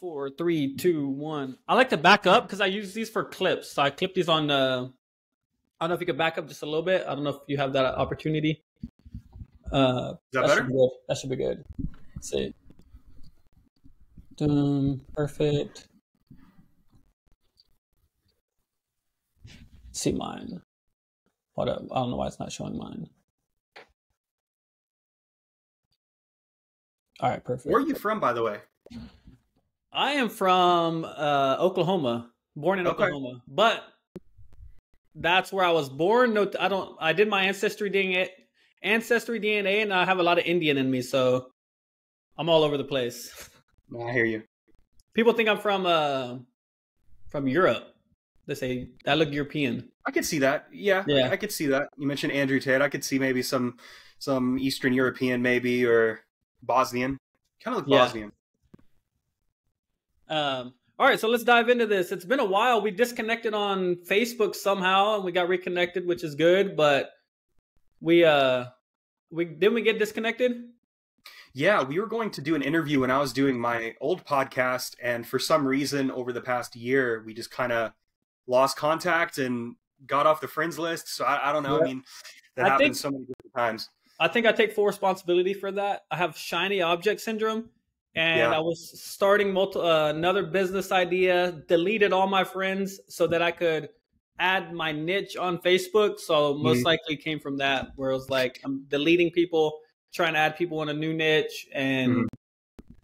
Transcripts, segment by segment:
4, 3, 2, 1. I like to back up because I use these for clips. So I clip these on. I don't know if you could back up just a little bit. I don't know if you have that opportunity. Is that better? Should be good. That should be good. Let's see. Perfect. Let's see mine. What up? I don't know why it's not showing mine. All right, perfect. Where are you from, by the way? I am from Oklahoma, born in Oklahoma, but that's where I was born. No, I did my ancestry DNA, and I have a lot of Indian in me, so I'm all over the place. I hear you. People think I'm from Europe. They say I look European. I could see that. Yeah. I could see that. You mentioned Andrew Tate. I could see maybe some Eastern European, maybe, or Bosnian. Kind of look Bosnian. All right, so let's dive into this. It's been a while. We disconnected on Facebook somehow, and we got reconnected, which is good. But we didn't we get disconnected? Yeah, we were going to do an interview when I was doing my old podcast, and for some reason, over the past year, we just kind of lost contact and got off the friends list. So I don't know. Yeah. I mean, that happens so many different times. I think I take full responsibility for that. I have shiny object syndrome. And I was starting another business idea, deleted all my friends so that I could add my niche on Facebook. So most likely came from that, where it was like I'm deleting people, trying to add people in a new niche, and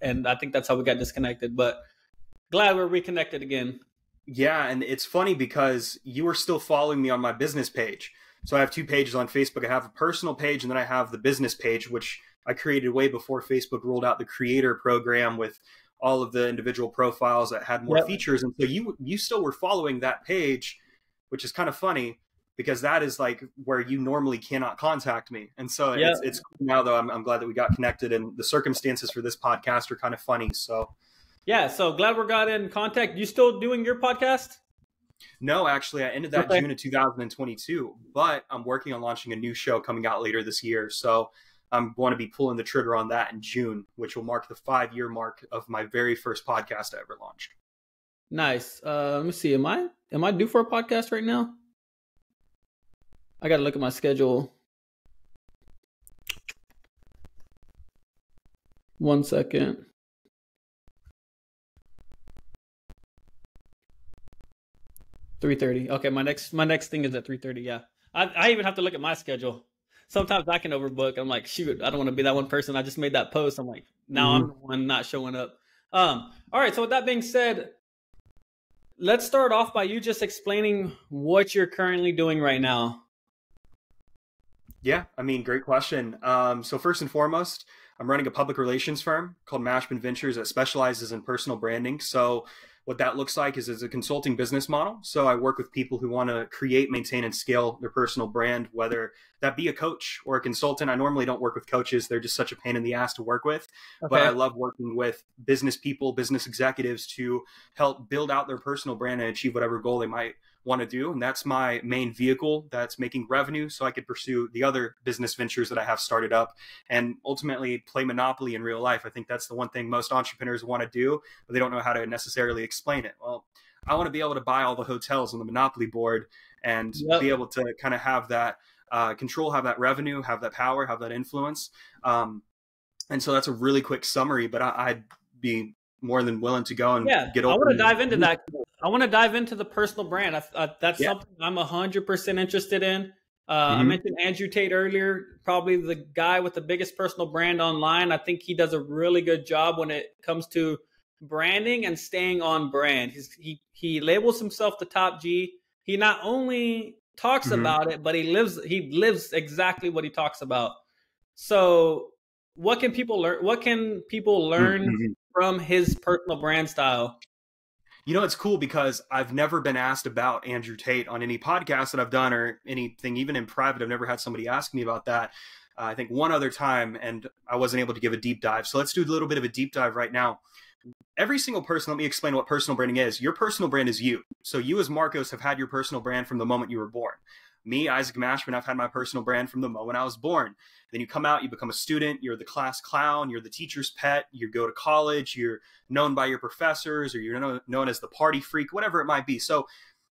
I think that's how we got disconnected. But glad we're reconnected again. Yeah, and it's funny because you were still following me on my business page. So I have two pages on Facebook. I have a personal page, and then I have the business page, which I created way before Facebook rolled out the creator program with all of the individual profiles that had more features. And so you still were following that page, which is kind of funny because that is like where you normally cannot contact me. And so it's cool now, though. I'm glad that we got connected, and the circumstances for this podcast are kind of funny. So yeah, so glad we got in contact. You still doing your podcast? No, actually, I ended that June of 2022, but I'm working on launching a new show coming out later this year. So I'm going to be pulling the trigger on that in June, which will mark the 5-year mark of my very first podcast I ever launched. Nice. Let me see. Am I due for a podcast right now? I got to look at my schedule. 1 second. $3:30. Okay, my next thing is at 3:30. Yeah, I even have to look at my schedule. Sometimes I can overbook. I'm like, shoot, I don't want to be that one person. I just made that post. I'm like, now I'm the one not showing up. All right. So with that being said, let's start off by you just explaining what you're currently doing right now. Yeah, I mean, great question. So first and foremost, I'm running a public relations firm called Mashman Ventures that specializes in personal branding. So what that looks like is a consulting business model. So I work with people who want to create, maintain, and scale their personal brand, whether that be a coach or a consultant. I normally don't work with coaches. They're just such a pain in the ass to work with. Okay. But I love working with business people, business executives to help build out their personal brand and achieve whatever goal they might want to do. And that's my main vehicle that's making revenue, so I could pursue the other business ventures that I have started up and ultimately play Monopoly in real life. I think that's the one thing most entrepreneurs want to do, but they don't know how to necessarily explain it. Well, I want to be able to buy all the hotels on the Monopoly board and be able to kind of have that control, have that revenue, have that power, have that influence. And so that's a really quick summary, but I'd be more than willing to go and get over. I want to dive into that. I want to dive into the personal brand. That's something I'm 100% interested in. I mentioned Andrew Tate earlier, probably the guy with the biggest personal brand online. I think he does a really good job when it comes to branding and staying on brand. He labels himself the top G. He not only talks about it, but he lives exactly what he talks about. So what can people learn? What can people learn from his personal brand style? You know, it's cool because I've never been asked about Andrew Tate on any podcast that I've done or anything, even in private. I've never had somebody ask me about that. I think one other time, and I wasn't able to give a deep dive. So let's do a little bit of a deep dive right now. Every single person, let me explain what personal branding is. Your personal brand is you. So you as Marcos have had your personal brand from the moment you were born. Me, Isaac Mashman, I've had my personal brand from the moment I was born. Then you come out, you become a student, you're the class clown, you're the teacher's pet, you go to college, you're known by your professors, or you're known as the party freak, whatever it might be. So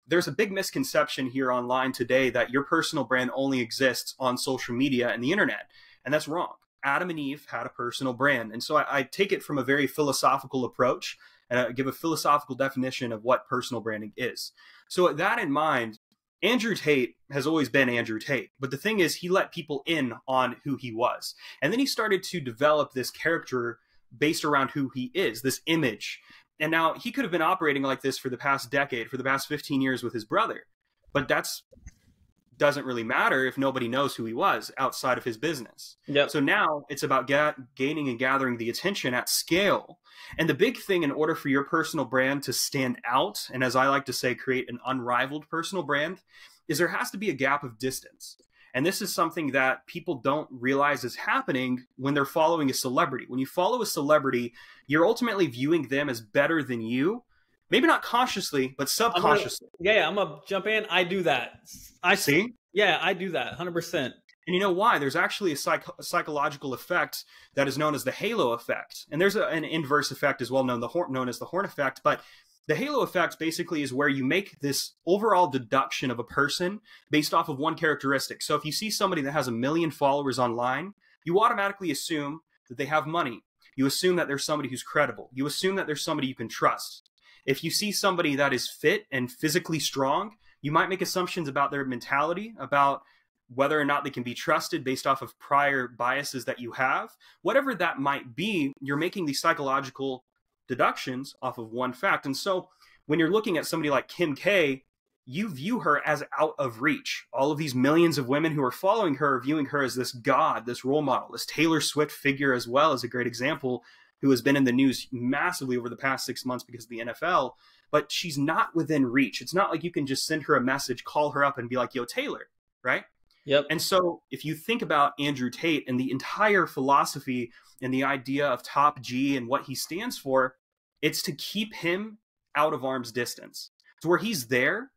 there's a big misconception here online today that your personal brand only exists on social media and the internet. And that's wrong. Adam and Eve had a personal brand. And so I take it from a very philosophical approach, and I give a philosophical definition of what personal branding is. So with that in mind, Andrew Tate has always been Andrew Tate. But the thing is, he let people in on who he was. And then he started to develop this character based around who he is, this image. And now he could have been operating like this for the past decade, for the past 15 years with his brother. But that's doesn't really matter if nobody knows who he was outside of his business. Yep. So now it's about gaining and gathering the attention at scale. And the big thing in order for your personal brand to stand out, and as I like to say, create an unrivaled personal brand, is there has to be a gap of distance. And this is something that people don't realize is happening when they're following a celebrity. When you follow a celebrity, you're ultimately viewing them as better than you. Maybe not consciously, but subconsciously. I'm going to jump in. I do that. I see. Yeah, I do that 100%. And you know why? There's actually a psychological effect that is known as the halo effect. And there's an inverse effect as well known as the horn effect. But the halo effect basically is where you make this overall deduction of a person based off of one characteristic. So if you see somebody that has 1 million followers online, you automatically assume that they have money. You assume that there's somebody who's credible. You assume that there's somebody you can trust. If you see somebody that is fit and physically strong, you might make assumptions about their mentality, about whether or not they can be trusted based off of prior biases that you have. Whatever that might be, you're making these psychological deductions off of one fact. And so when you're looking at somebody like Kim K, you view her as out of reach. All of these millions of women who are following her are viewing her as this god, this role model. This Taylor Swift figure as well is a great example, who has been in the news massively over the past 6 months because of the NFL, but she's not within reach. It's not like you can just send her a message, call her up and be like, yo, Taylor, right? Yep. And so if you think about Andrew Tate and the entire philosophy and the idea of top G and what he stands for, it's to keep him out of arm's distance. It's where he's there,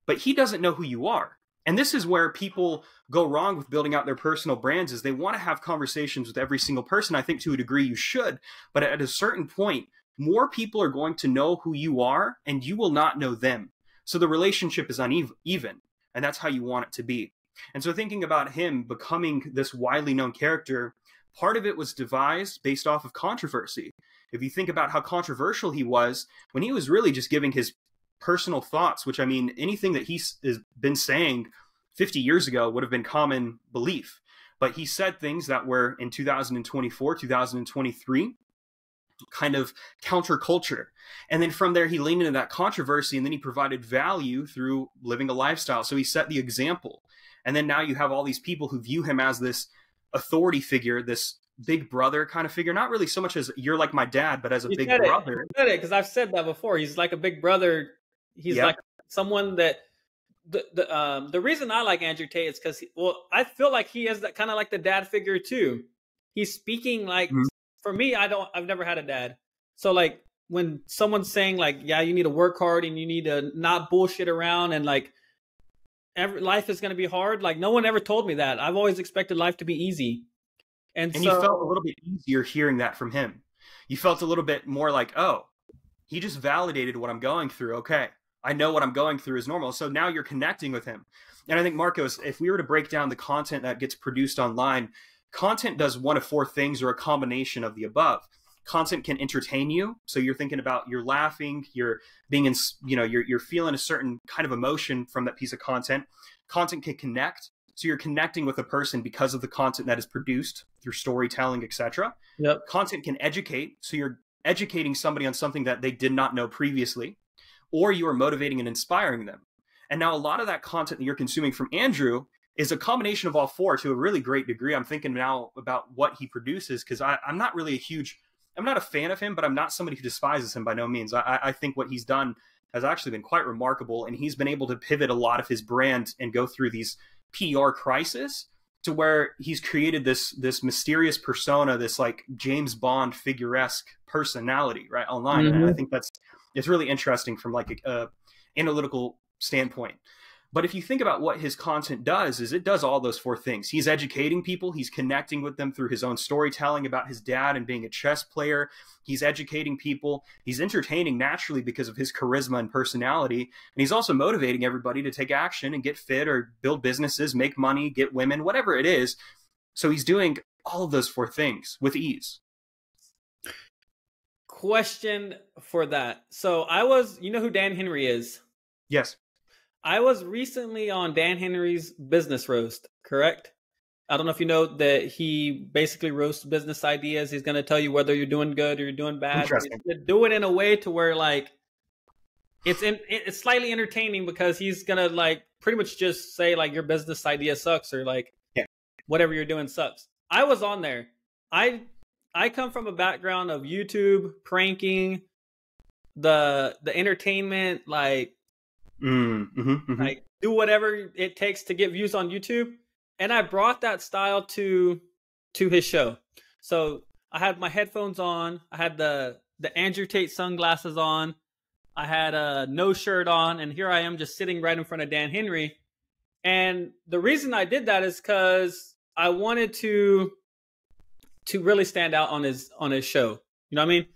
but he doesn't know who you are. And this is where people go wrong with building out their personal brands, is they want to have conversations with every single person. I think to a degree you should, but at a certain point, more people are going to know who you are and you will not know them. So the relationship is uneven, and that's how you want it to be. And so thinking about him becoming this widely known character, part of it was devised based off of controversy. If you think about how controversial he was when he was really just giving his personal thoughts, which I mean, anything that he's been saying 50 years ago would have been common belief. But he said things that were in 2024, 2023, kind of counterculture. And then from there, he leaned into that controversy, and then he provided value through living a lifestyle. So he set the example. And then now you have all these people who view him as this authority figure, this big brother kind of figure, not really so much as you're like my dad, but as a big brother. You said it, because I've said that before. He's like a big brother. He's like someone that the reason I like Andrew Tate is because I feel like he is that kind of like the dad figure too. He's speaking like, for me, I've never had a dad. So like when someone's saying like, yeah, you need to work hard and you need to not bullshit around and like life is going to be hard. Like no one ever told me that. I've always expected life to be easy. And so you felt a little bit easier hearing that from him. You felt a little bit more like, oh, he just validated what I'm going through. Okay. I know what I'm going through is normal. So now you're connecting with him. And I think, Marcos, if we were to break down the content that gets produced online, content does one of 4 things or a combination of the above. Content can entertain you. So you're thinking about, you're laughing, you're being in, you're feeling a certain kind of emotion from that piece of content. Content can connect. So you're connecting with a person because of the content that is produced through storytelling, etc. Yep. Content can educate. So you're educating somebody on something that they did not know previously, or you are motivating and inspiring them. And now a lot of that content that you're consuming from Andrew is a combination of all 4 to a really great degree. I'm thinking now about what he produces, because I'm not a fan of him, but I'm not somebody who despises him by no means. I think what he's done has actually been quite remarkable, and he's been able to pivot a lot of his brand and go through these PR crisis to where he's created this mysterious persona, this like James Bond figure-esque personality right online. And I think it's really interesting from like a analytical standpoint. But if you think about what his content does, is it does all those four things. He's educating people. He's connecting with them through his own storytelling about his dad and being a chess player. He's educating people. He's entertaining naturally because of his charisma and personality. And he's also motivating everybody to take action and get fit or build businesses, make money, get women, whatever it is. So he's doing all of those four things with ease. Question for that. So you know who Dan Henry is? Yes. I was recently on Dan Henry's business roast, correct? I don't know if you know that he basically roasts business ideas. He's going to tell you whether you're doing good or you're doing bad. He's do it in a way to where like it's slightly entertaining because he's going to like pretty much just say like your business idea sucks or like whatever you're doing sucks. I was on there. I come from a background of YouTube, pranking, the entertainment, like like do whatever it takes to get views on YouTube. And I brought that style to his show. So I had my headphones on. I had the Andrew Tate sunglasses on. I had a no shirt on. And here I am just sitting right in front of Dan Henry. And the reason I did that is because I wanted to really stand out on his show. You know what I mean?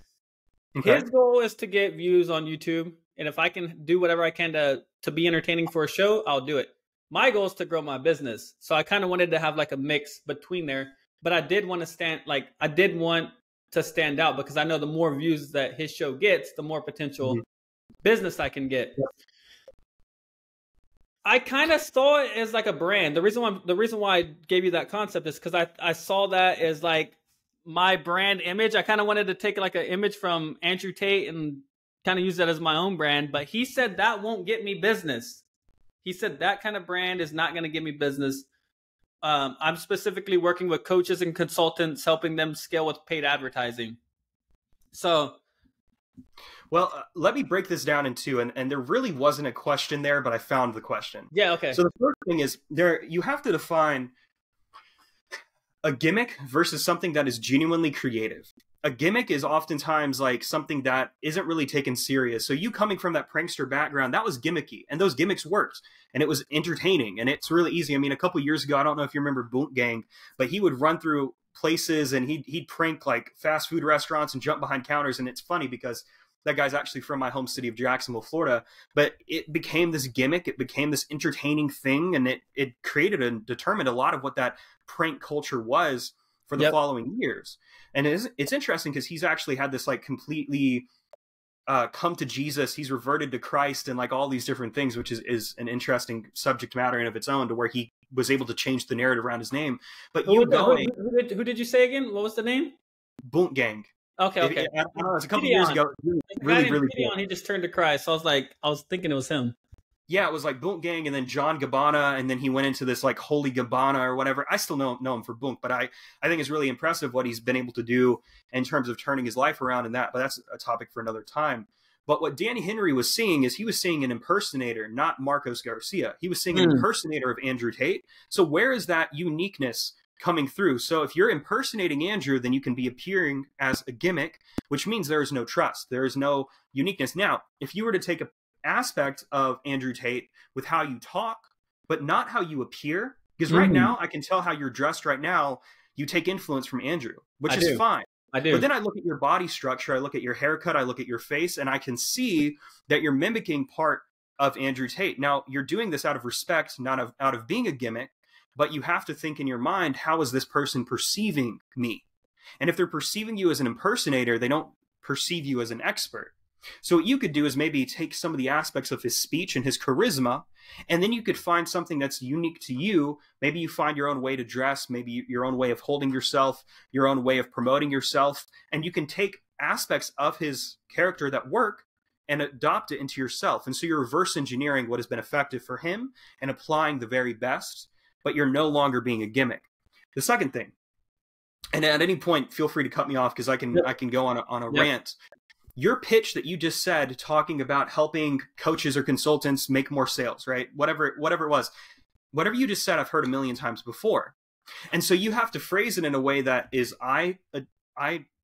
Okay. His goal is to get views on YouTube. And if I can do whatever I can to be entertaining for a show, I'll do it. My goal is to grow my business. So I kind of wanted to have like a mix between there. But I did want to stand out because I know the more views that his show gets, the more potential business I can get. Yeah. I kind of saw it as like a brand. The reason why I gave you that concept is because I saw that as like my brand image. I kind of wanted to take like an image from Andrew Tate and kind of use that as my own brand. But he said that won't get me business. He said that kind of brand is not going to get me business. I'm specifically working with coaches and consultants, helping them scale with paid advertising. So, well, let me break this down in two. And there really wasn't a question there, but I found the question. Yeah, okay. So the first thing is you have to define a gimmick versus something that is genuinely creative. A gimmick is oftentimes like something that isn't really taken serious. So you coming from that prankster background, that was gimmicky, and those gimmicks worked, and it was entertaining, and it's really easy. I mean, a couple years ago, I don't know if you remember Boot Gang, but he would run through places and he'd prank like fast food restaurants and jump behind counters. And it's funny because that guy's actually from my home city of Jacksonville, Florida, but it became this gimmick. It became this entertaining thing, and it created and determined a lot of what that prank culture was for the following years. And it's interesting because he's actually had this like completely come to Jesus. He's reverted to Christ and like all these different things, which is an interesting subject matter in of its own, to where he was able to change the narrative around his name. But who did you say again? What was the name? Boot Gang. Okay. I don't know, it's a couple years ago. Really cool. He just turned to Christ. So I was thinking it was him. Yeah, it was like Boot Gang, and then John Gabbana, and then he went into this like Holy Gabbana or whatever. I still know him for Boot, but I think it's really impressive what he's been able to do in terms of turning his life around and that. But that's a topic for another time. But what Danny Henry was seeing is he was seeing an impersonator, not Marcos Garcia. He was seeing an impersonator of Andrew Tate. So where is that uniqueness coming through? So if you're impersonating Andrew, then you can be appearing as a gimmick, which means there is no trust. There is no uniqueness. Now, if you were to take a aspect of Andrew Tate with how you talk, but not how you appear, because right now I can tell how you're dressed right now. You take influence from Andrew, which is fine. I do. But then I look at your body structure, I look at your haircut, I look at your face, and I can see that you're mimicking part of Andrew Tate. Now, you're doing this out of respect, not out of being a gimmick, but you have to think in your mind, how is this person perceiving me? And if they're perceiving you as an impersonator, they don't perceive you as an expert. So what you could do is maybe take some of the aspects of his speech and his charisma, and then you could find something that's unique to you. Maybe you find your own way to dress, maybe your own way of holding yourself, your own way of promoting yourself, and you can take aspects of his character that work and adopt it into yourself. And so you're reverse engineering what has been effective for him and applying the very best, but you're no longer being a gimmick. The second thing, and at any point, feel free to cut me off because I can go on a rant. Your pitch that you just said, talking about helping coaches or consultants make more sales, right? Whatever it was, whatever you just said, I've heard a million times before. And so you have to phrase it in a way that is eye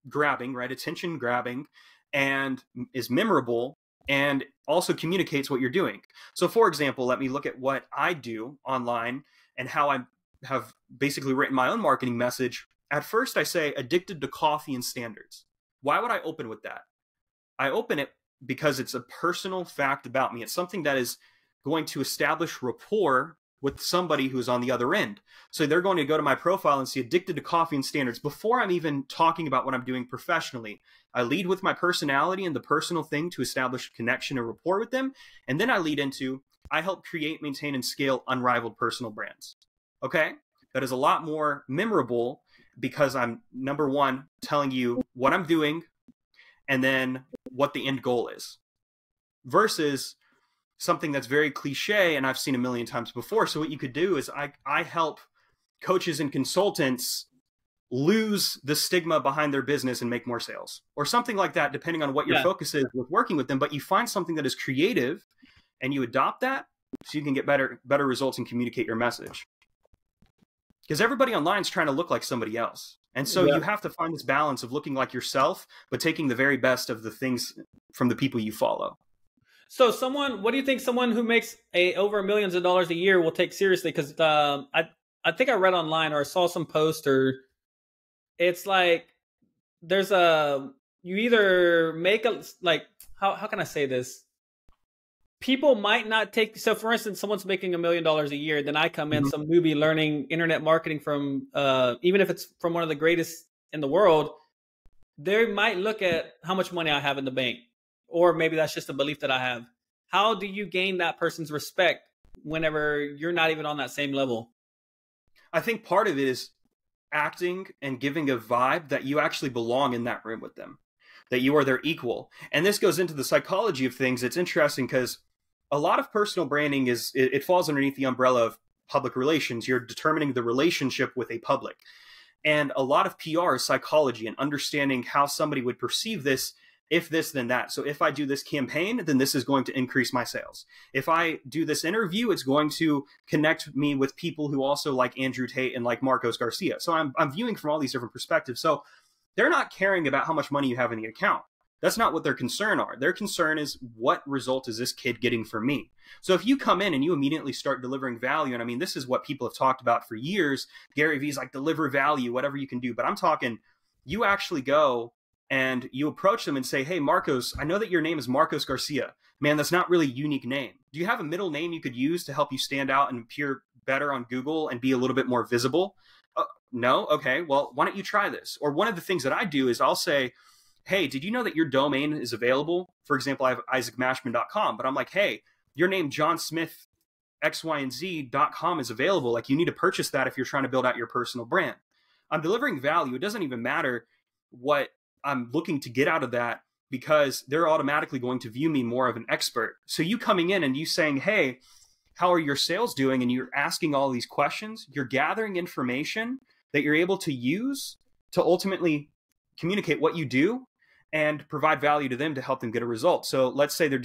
grabbing, right? Attention grabbing, and is memorable, and also communicates what you're doing. So for example, let me look at what I do online and how I have basically written my own marketing message. At first I say addicted to coffee and standards. Why would I open with that? I open it because it's a personal fact about me. It's something that is going to establish rapport with somebody who's on the other end. So they're going to go to my profile and see addicted to coffee and standards before I'm even talking about what I'm doing professionally. I lead with my personality and the personal thing to establish connection and rapport with them. And then I lead into, I help create, maintain, and scale unrivaled personal brands. Okay? That is a lot more memorable because I'm, number one, telling you what I'm doing and then what the end goal is. Versus something that's very cliche and I've seen a million times before. So what you could do is I help coaches and consultants lose the stigma behind their business and make more sales or something like that, depending on what your focus is with working with them. But you find something that is creative and you adopt that so you can get better results and communicate your message. Because everybody online is trying to look like somebody else. And so you have to find this balance of looking like yourself, but taking the very best of the things from the people you follow. So what do you think someone who makes over millions of dollars a year will take seriously? Because I think I read online or I saw some post or it's like you either make how can I say this? People might not take, so for instance, someone's making $1 million a year, then I come in, some newbie learning internet marketing from, even if it's from one of the greatest in the world, they might look at how much money I have in the bank. Or maybe that's just a belief that I have. How do you gain that person's respect whenever you're not even on that same level? I think part of it is acting and giving a vibe that you actually belong in that room with them, that you are their equal. And this goes into the psychology of things. It's interesting because a lot of personal branding it falls underneath the umbrella of public relations. You're determining the relationship with a public. And a lot of PR is psychology and understanding how somebody would perceive this. If this, then that. So if I do this campaign, then this is going to increase my sales. If I do this interview, it's going to connect me with people who also like Andrew Tate and like Marcos Garcia. So I'm viewing from all these different perspectives. So they're not caring about how much money you have in the account. That's not what their concern are. Their concern is what result is this kid getting from me? So if you come in and you immediately start delivering value, and I mean, this is what people have talked about for years. Gary Vee's like, deliver value, whatever you can do. But I'm talking, you actually go and you approach them and say, hey, Marcos, I know that your name is Marcos Garcia. Man, that's not really a unique name. Do you have a middle name you could use to help you stand out and appear better on Google and be a little bit more visible? No? Okay, well, why don't you try this? Or one of the things that I do is I'll say, hey, did you know that your domain is available? For example, I have isaacmashman.com, but I'm like, hey, your name, John Smith, XYZ.com is available. Like, you need to purchase that if you're trying to build out your personal brand. I'm delivering value. It doesn't even matter what I'm looking to get out of that because they're automatically going to view me more of an expert. So you coming in and you saying, hey, how are your sales doing? And you're asking all these questions, you're gathering information that you're able to use to ultimately communicate what you do and provide value to them to help them get a result. So let's say they're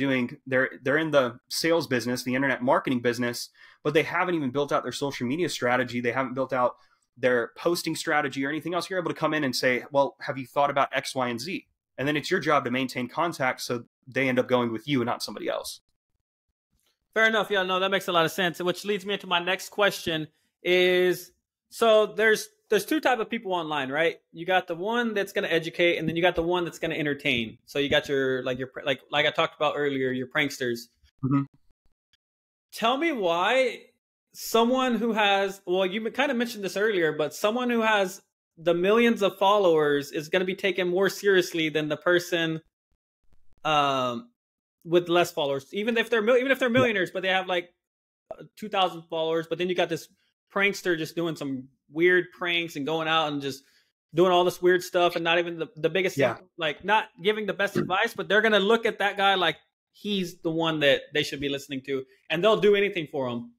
in the sales business, the internet marketing business, but they haven't even built out their social media strategy. They haven't built out their posting strategy or anything else. You're able to come in and say, well, have you thought about X, Y, and Z? And then it's your job to maintain contact so they end up going with you and not somebody else. Fair enough. Yeah, no, that makes a lot of sense. Which leads me into my next question is, so there's two type of people online, right? You got the one that's going to educate, and then you got the one that's going to entertain. So you got your like I talked about earlier, your pranksters. Mm-hmm. Tell me why someone who has, well, you kind of mentioned this earlier, but someone who has the millions of followers is going to be taken more seriously than the person with less followers, even if they're millionaires, but they have like 2,000 followers. But then you got this prankster just doing some weird pranks and going out and just doing all this weird stuff and not even the biggest thing, like not giving the best advice, but they're going to look at that guy like he's the one that they should be listening to, and they'll do anything for him.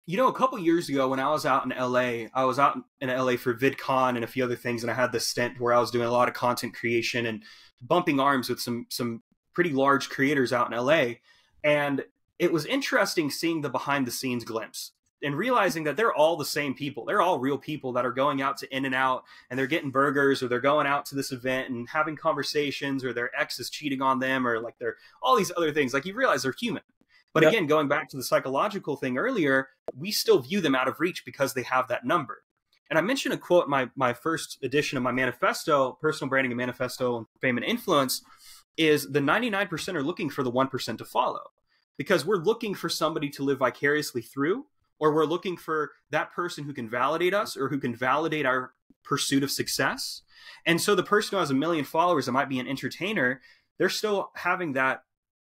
You know, a couple years ago when I was out in LA, for VidCon and a few other things, and I had this stint where I was doing a lot of content creation and bumping arms with some pretty large creators out in LA. And it was interesting seeing the behind the scenes glimpse. and realizing that they're all the same people. They're all real people that are going out to In-N-Out and they're getting burgers, or they're going out to this event and having conversations, or their ex is cheating on them, or like they're all these other things. Like, you realize they're human. But again, going back to the psychological thing earlier, we still view them out of reach because they have that number. And I mentioned a quote in my first edition of my manifesto, Personal Branding and Manifesto and Fame and Influence, is the 99% are looking for the 1% to follow. Because we're looking for somebody to live vicariously through, or we're looking for that person who can validate us or who can validate our pursuit of success. And so the person who has 1 million followers that might be an entertainer, they're still having that,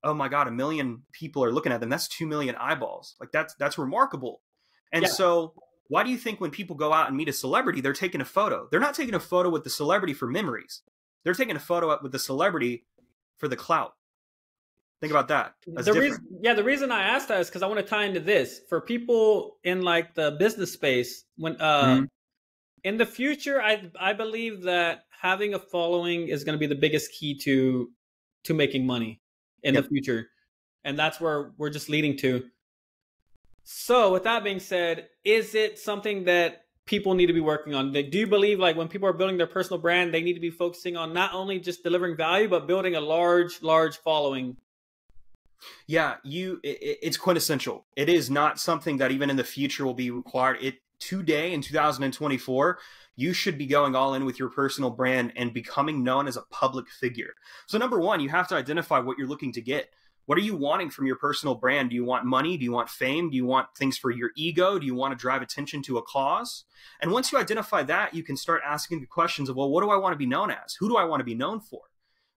oh my God, 1 million people are looking at them. That's 2 million eyeballs. Like, that's remarkable. And so why do you think when people go out and meet a celebrity, they're taking a photo? They're not taking a photo with the celebrity for memories. They're taking a photo with the celebrity for the clout. Think about that. That's different. The reason I asked that is because I want to tie into this for people in like the business space. When in the future, I believe that having a following is going to be the biggest key to making money in the future, and that's where we're just leading to. So, with that being said, is it something that people need to be working on? Do you believe, like, when people are building their personal brand, they need to be focusing on not only just delivering value, but building a large following? Yeah, it's quintessential. It is not something that even in the future will be required. Today in 2024, you should be going all in with your personal brand and becoming known as a public figure. So number one, you have to identify what you're looking to get. What are you wanting from your personal brand? Do you want money? Do you want fame? Do you want things for your ego? Do you want to drive attention to a cause? And once you identify that, you can start asking the questions of, well, what do I want to be known as? Who do I want to be known for?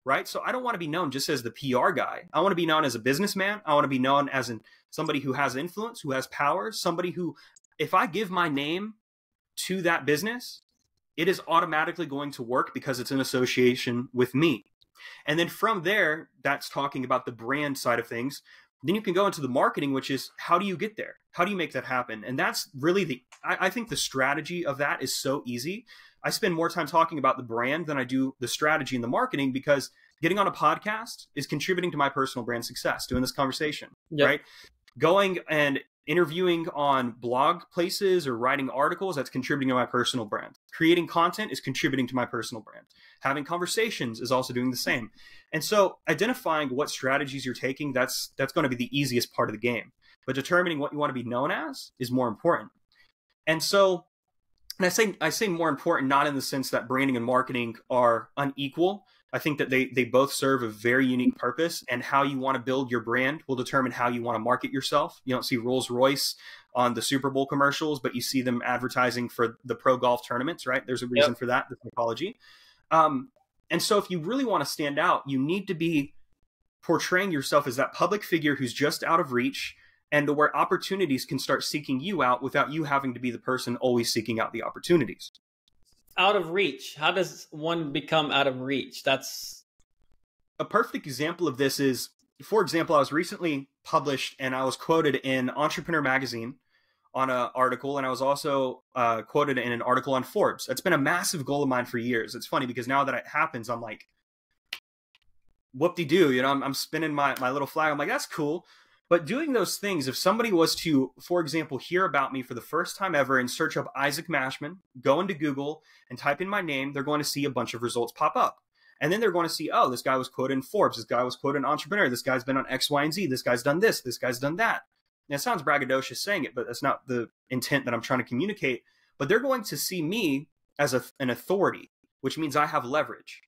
Right? So I don't want to be known just as the PR guy. I want to be known as a businessman. I want to be known as somebody who has influence, who has power, somebody who, if I give my name to that business, it is automatically going to work because it's in association with me. And then from there, that's talking about the brand side of things. Then you can go into the marketing, which is, how do you get there? How do you make that happen? And that's really I think the strategy of that is so easy. I spend more time talking about the brand than I do the strategy and the marketing, because getting on a podcast is contributing to my personal brand success, doing this conversation, right? Going and interviewing on blog places or writing articles, that's contributing to my personal brand. Creating content is contributing to my personal brand. Having conversations is also doing the same. And so identifying what strategies you're taking, that's going to be the easiest part of the game. But determining what you want to be known as is more important. And so, and I say more important, not in the sense that branding and marketing are unequal. I think that they both serve a very unique purpose, and how you want to build your brand will determine how you want to market yourself. You don't see Rolls-Royce on the Super Bowl commercials, but you see them advertising for the pro golf tournaments, right? There's a reason for that, the psychology. And so if you really want to stand out, you need to be portraying yourself as that public figure who's just out of reach, and where opportunities can start seeking you out without you having to be the person always seeking out the opportunities. Out of reach. How does one become out of reach? That's a perfect example of this is, for example, I was recently published and I was quoted in Entrepreneur Magazine on an article, and I was also quoted in an article on Forbes. That's been a massive goal of mine for years. It's funny because now that it happens, I'm like, whoop-de-doo, you know, I'm spinning my little flag. I'm like, that's cool. But doing those things, if somebody was to, for example, hear about me for the first time ever and search up Isaac Mashman, go into Google and type in my name, they're going to see a bunch of results pop up. And then they're going to see, oh, this guy was quoted in Forbes. This guy was quoted in Entrepreneur. This guy's been on X, Y, and Z. This guy's done this. This guy's done that. And it sounds braggadocious saying it, but that's not the intent that I'm trying to communicate. But they're going to see me as an authority, which means I have leverage.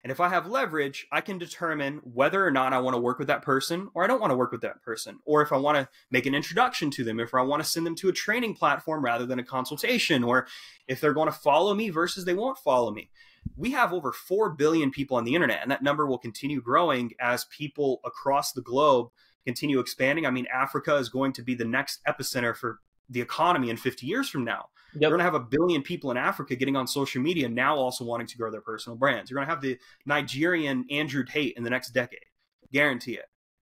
And if I have leverage, I can determine whether or not I want to work with that person or I don't want to work with that person. Or if I want to make an introduction to them, if I want to send them to a training platform rather than a consultation, or if they're going to follow me versus they won't follow me. We have over 4 billion people on the internet, and that number will continue growing as people across the globe continue expanding. I mean, Africa is going to be the next epicenter for the economy in 50 years from now. You're going to have 1 billion people in Africa getting on social media now, also wanting to grow their personal brands. You're going to have the Nigerian Andrew Tate in the next decade. Guarantee it.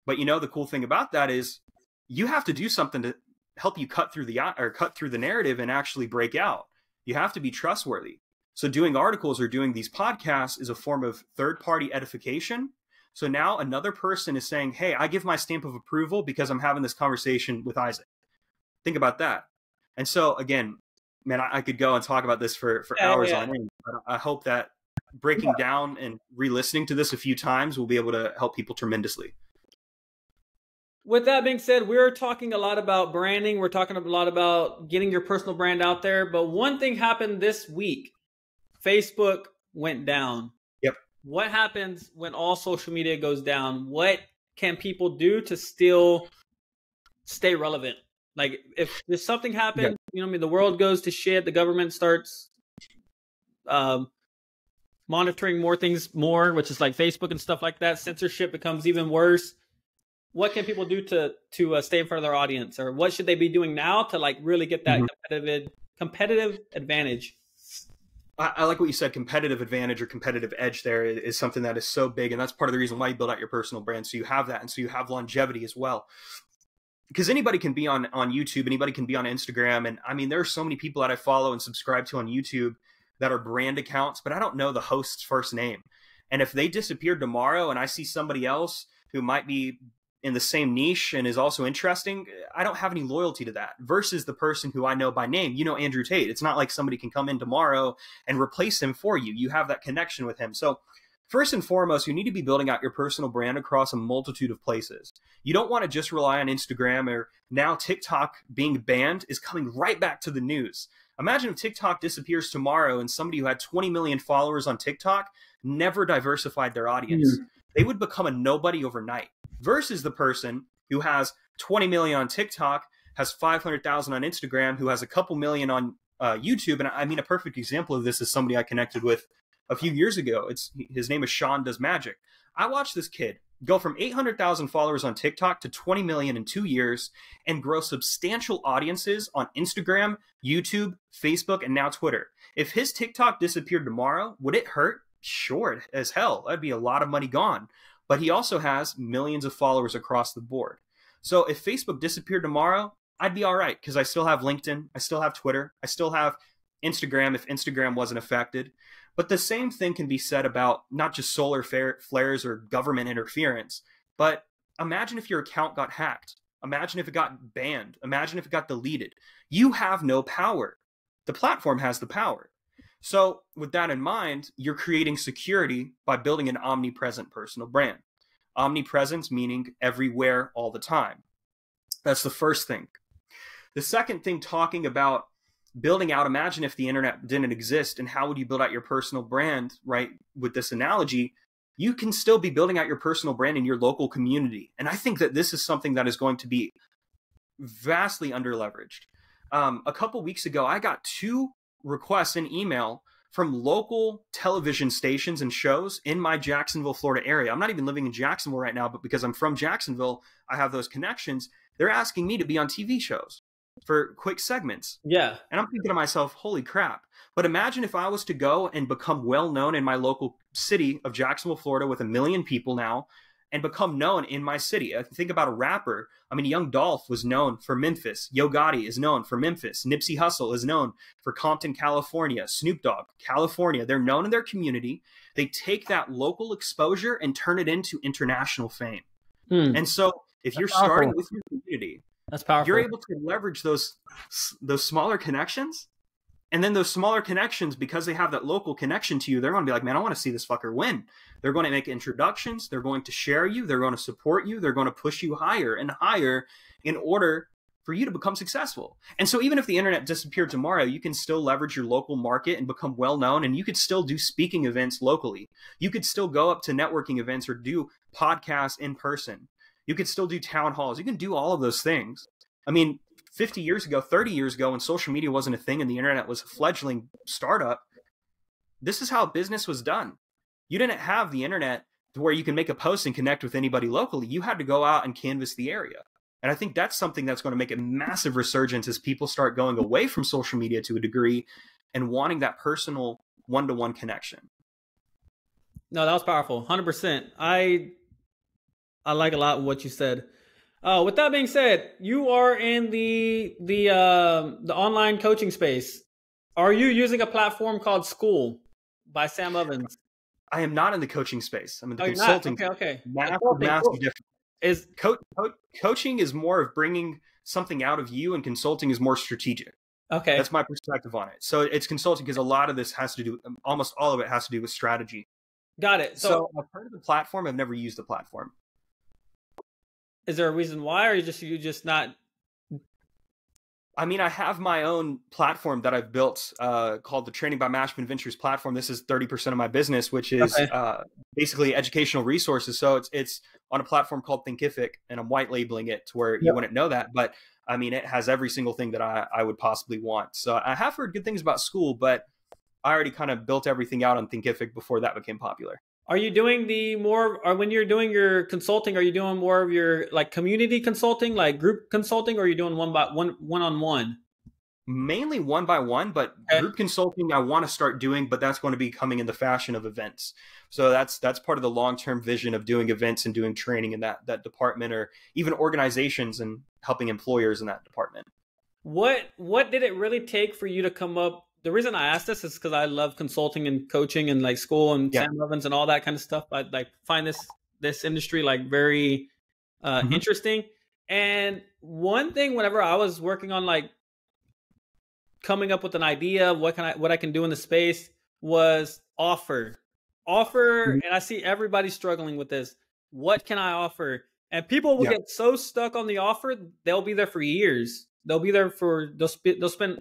But you know, the cool thing about that is you have to do something to help you cut through the narrative and actually break out. You have to be trustworthy. So doing articles or doing these podcasts is a form of third-party edification. So now another person is saying, hey, I give my stamp of approval because I'm having this conversation with Isaac. Think about that. And so again, man, I could go and talk about this for hours on end, but I hope that breaking down and re-listening to this a few times will be able to help people tremendously. With that being said, we're talking a lot about branding. We're talking a lot about getting your personal brand out there. But one thing happened this week. Facebook went down. Yep. What happens when all social media goes down? What can people do to still stay relevant? Like if something happened, you know what I mean, the world goes to shit, the government starts monitoring more things more, which is like Facebook and stuff like that. Censorship becomes even worse. What can people do to stay in front of their audience, or what should they be doing now to like really get that competitive advantage? I like what you said. Competitive advantage or competitive edge there is something that is so big, and that's part of the reason why you build out your personal brand, so you have that, and so you have longevity as well. Because anybody can be on YouTube, anybody can be on Instagram, and I mean there are so many people that I follow and subscribe to on YouTube that are brand accounts, but I don't know the host's first name. And if they disappeared tomorrow and I see somebody else who might be in the same niche and is also interesting, I don't have any loyalty to that versus the person who I know by name. You know, Andrew Tate. It's not like somebody can come in tomorrow and replace him for you. You have that connection with him. So first and foremost, you need to be building out your personal brand across a multitude of places. You don't want to just rely on Instagram, or now TikTok being banned is coming right back to the news. Imagine if TikTok disappears tomorrow and somebody who had 20 million followers on TikTok never diversified their audience. They would become a nobody overnight. Versus the person who has 20 million on TikTok, has 500,000 on Instagram, who has a couple million on YouTube. And I mean, a perfect example of this is somebody I connected with a few years ago. His name is Sean Does Magic. I watched this kid go from 800,000 followers on TikTok to 20 million in 2 years and grow substantial audiences on Instagram, YouTube, Facebook, and now Twitter. If his TikTok disappeared tomorrow, would it hurt? Sure as hell. That'd be a lot of money gone. But he also has millions of followers across the board. So if Facebook disappeared tomorrow, I'd be all right because I still have LinkedIn, I still have Twitter, I still have Instagram if Instagram wasn't affected. But the same thing can be said about not just solar flares or government interference, but imagine if your account got hacked. Imagine if it got banned. Imagine if it got deleted. You have no power. The platform has the power. So with that in mind, you're creating security by building an omnipresent personal brand. Omnipresence meaning everywhere all the time. That's the first thing. The second thing, talking about building out, imagine if the internet didn't exist and how would you build out your personal brand, right? With this analogy, you can still be building out your personal brand in your local community. And I think that this is something that is going to be vastly underleveraged. A couple weeks ago, I got 2 requests in email from local television stations and shows in my Jacksonville, Florida area. I'm not even living in Jacksonville right now, but because I'm from Jacksonville, I have those connections. They're asking me to be on TV shows for quick segments. Yeah. And I'm thinking to myself, holy crap. But imagine if I was to go and become well known in my local city of Jacksonville, Florida, with 1 million people now, and become known in my city. I think about a rapper. I mean, Young Dolph was known for Memphis. Yo Gotti is known for Memphis. Nipsey Hussle is known for Compton, California. Snoop Dogg, California. They're known in their community. They take that local exposure and turn it into international fame. And so if you're starting with your community, that's powerful. You're able to leverage those smaller connections. And then those smaller connections, because they have that local connection to you, they're going to be like, man, I want to see this fucker win. They're going to make introductions. They're going to share you. They're going to support you. They're going to push you higher and higher in order for you to become successful. And so even if the internet disappeared tomorrow, you can still leverage your local market and become well known. And you could still do speaking events locally. You could still go up to networking events or do podcasts in person. You could still do town halls. You can do all of those things. I mean, 50 years ago, 30 years ago, when social media wasn't a thing and the internet was a fledgling startup, this is how business was done. You didn't have the internet to where you can make a post and connect with anybody locally. You had to go out and canvas the area. And I think that's something that's going to make a massive resurgence as people start going away from social media to a degree and wanting that personal one-to-one connection. No, that was powerful. 100%. I like a lot what you said. With that being said, you are in the online coaching space. Are you using a platform called School by Sam Ovens? I am not in the coaching space. I'm in the consulting. Okay. Massive difference. Coaching is more of bringing something out of you, and consulting is more strategic. Okay. That's my perspective on it. So it's consulting because a lot of this has to do, almost all of it has to do with strategy. Got it. So I've heard of the platform. I've never used the platform. Is there a reason why, or you just not? I mean, I have my own platform that I've built called the Training by Mashman Ventures platform. This is 30% of my business, which is basically educational resources. So it's on a platform called Thinkific, and I'm white labeling it to where you wouldn't know that. But I mean, it has every single thing that I would possibly want. So I have heard good things about school, but I already kind of built everything out on Thinkific before that became popular. Are you doing or when you're doing your consulting, are you doing more of your like community consulting, like group consulting, or are you doing one-on-one? Mainly one by one, but group consulting I want to start doing, but that's going to be coming in the fashion of events. So that's part of the long-term vision of doing events and doing training in that department, or even organizations and helping employers in that department. What did it really take for you to come up? The reason I asked this is because I love consulting and coaching and like school and Sam Evans and all that kind of stuff. I like find this industry like very interesting. And one thing, whenever I was working on like coming up with an idea of what I can do in the space, was offer. And I see everybody struggling with this. What can I offer? And people will get so stuck on the offer, they'll be there for years. They'll spend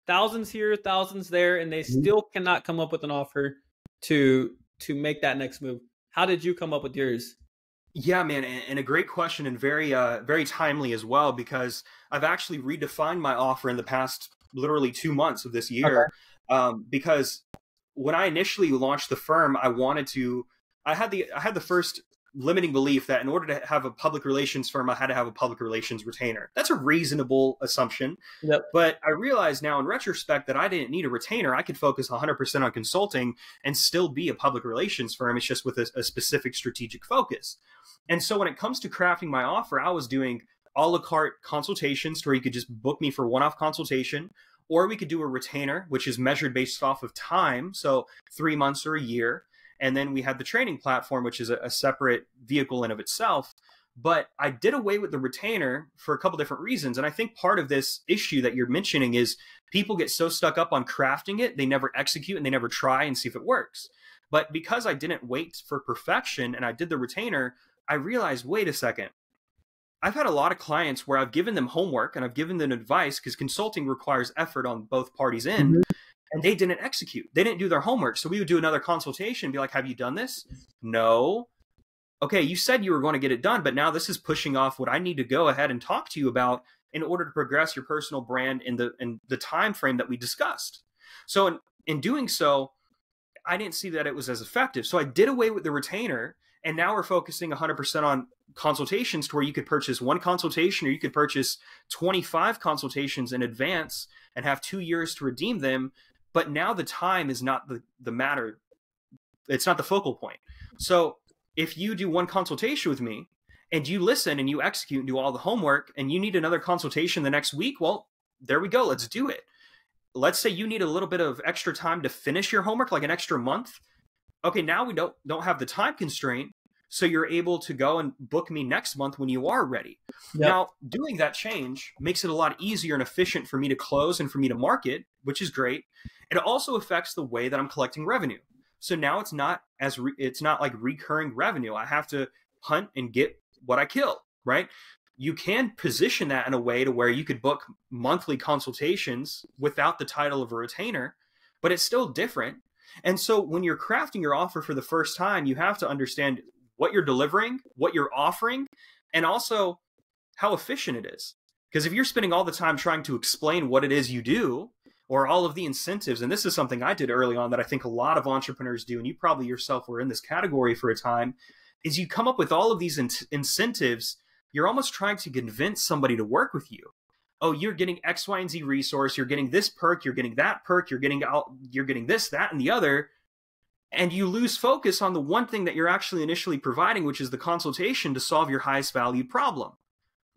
thousands here, thousands there, and they still cannot come up with an offer to make that next move. How did you come up with yours? Yeah, man, and a great question, and very very timely as well, because I've actually redefined my offer in the past literally 2 months of this year. Because when I initially launched the firm, I had the first limiting belief that in order to have a public relations firm, I had to have a public relations retainer. That's a reasonable assumption. But I realize now in retrospect that I didn't need a retainer. I could focus 100% on consulting and still be a public relations firm. It's just with a specific strategic focus. And so when it comes to crafting my offer, I was doing a la carte consultations where you could just book me for one-off consultation, or we could do a retainer, which is measured based off of time. So 3 months or a year. And then we had the training platform, which is a separate vehicle in of itself. But I did away with the retainer for a couple different reasons. And I think part of this issue that you're mentioning is people get so stuck up on crafting it, they never execute and they never try and see if it works. But because I didn't wait for perfection and I did the retainer, I realized, wait a second. I've had a lot of clients where I've given them homework and I've given them advice, because consulting requires effort on both parties' end. And they didn't execute. They didn't do their homework. So we would do another consultation and be like, have you done this? No. Okay, you said you were going to get it done, but now this is pushing off what I need to go ahead and talk to you about in order to progress your personal brand in the time frame that we discussed. So in doing so, I didn't see that it was as effective. So I did away with the retainer, and now we're focusing 100% on consultations, to where you could purchase one consultation, or you could purchase 25 consultations in advance and have 2 years to redeem them. But now the time is not the matter. It's not the focal point. So if you do one consultation with me and you listen and you execute and do all the homework, and you need another consultation the next week, well, there we go. Let's do it. Let's say you need a little bit of extra time to finish your homework, like an extra month. Okay, now we don't have the time constraint. So you're able to go and book me next month when you are ready. Now, doing that change makes it a lot easier and efficient for me to close and for me to market, which is great. It also affects the way that I'm collecting revenue. So now it's not like recurring revenue. I have to hunt and get what I kill, right? You can position that in a way to where you could book monthly consultations without the title of a retainer, but it's still different. And so when you're crafting your offer for the first time, you have to understand what you're delivering, what you're offering, and also how efficient it is. Because if you're spending all the time trying to explain what it is you do, or all of the incentives, and this is something I did early on that I think a lot of entrepreneurs do, and you probably yourself were in this category for a time, is you come up with all of these incentives. You're almost trying to convince somebody to work with you. Oh, you're getting X, Y, and Z resource. You're getting this perk. You're getting that perk. You're getting this, that, and the other. And you lose focus on the one thing that you're actually initially providing, which is the consultation to solve your highest value problem.